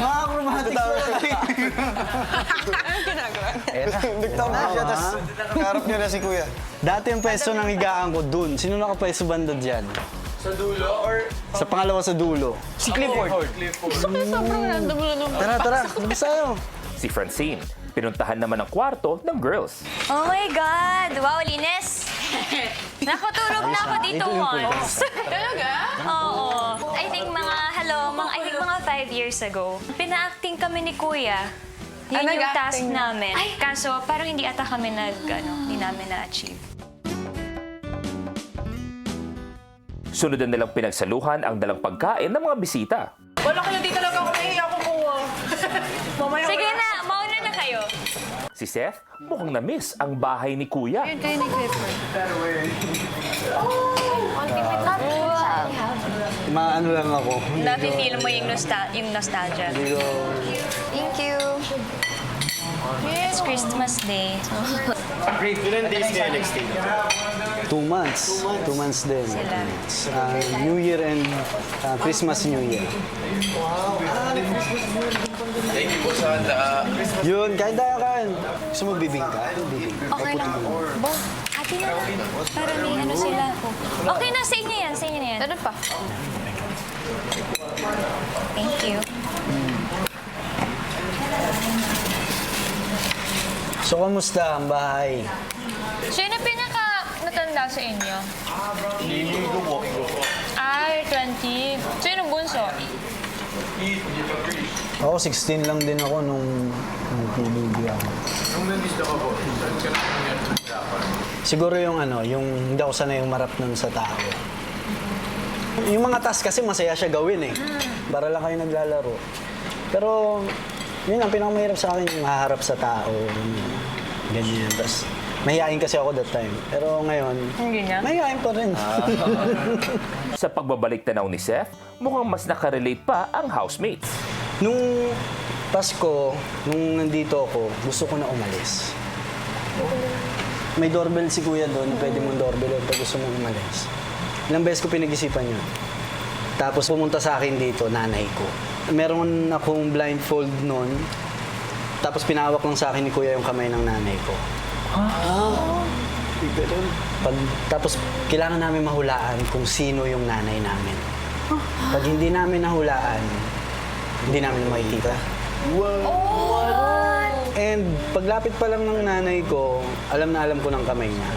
Mga chromatic po. Anong ginagawa? Nagtawa siya, tapos naharap niya na si Kuya. Dati ang pwesto ng higaan ko dun. Sino nakapwesto banda dyan? Sa dulo or... Sa pangalawa sa dulo. Si Clifford. Sobrang random mo nung... Tara, labas tayo. Si Francine, pinuntahan naman ang kwarto ng girls. Oh my God! Wow, linis! Nakatulog na ako dito Ito yung once. Talaga? Oo. I think mga 5 years ago, pina-acting kami ni Kuya. Yun yung task nag-acting na? namin. Kaso parang hindi ata kami hindi namin na-achieve. Sunod nilang pinagsaluhan ang dalang pagkain ng mga bisita. Wala kayo, di talaga ako nahiya kumuha. Mamaya Sige na, mauna na kayo. Si Seth mukhang na-miss ang bahay ni Kuya. Yun kayo ni Clifford. Maano lang ako. Nafe-feel mo yung nostalgia. Hindi ko... Thank you. It's Christmas Day. Ilan days kayo nag-stay? 2 months. 2 months din. Sila. New Year and Christmas New Year. Thank you po sa handa. Yun, kahit tayo kan. Gusto mo bibingka? Bibingka. Okay lang. Bo, ate na. Para may ano sila. Okay na, sa inyo yan. Sa inyo na yan. Ano pa? Thank you. So, kamusta ang bahay? Sino pinaka-natanda sa inyo? Hindi ko po. Ay, 20. Sino bunso? Ako, 16 lang din ako nung PBB ako. Nung nandito ka po, saan ka naman Siguro yung yung hindi ako sanay umarap nun sa tao. Yung mga task kasi masaya siya gawin eh. Para lang kayo naglalaro. Pero, yun ang pinakamahirap sa akin, yung haharap sa tao. Ganyan. Tapos, mahihain kasi ako that time. Pero ngayon, Hindi na. mahihain pa rin. Sa pagbabalik tanaw ni Seth, mukhang mas nakarelate pa ang housemates. Nung Pasko, nung nandito ako, gusto ko na umalis. May doorbell si Kuya doon, pwede mong doorbell pag gusto mong umalis. Ilang beses ko pinag-isipan yun. Tapos pumunta sa akin dito, nanay ko. Meron akong blindfold noon. Tapos pinahawak lang sa akin ni Kuya yung kamay ng nanay ko. Tapos kailangan namin mahulaan kung sino yung nanay namin. Pag hindi namin nahulaan, hindi namin makikita. And paglapit pa lang ng nanay ko, alam na alam ko ng kamay niya.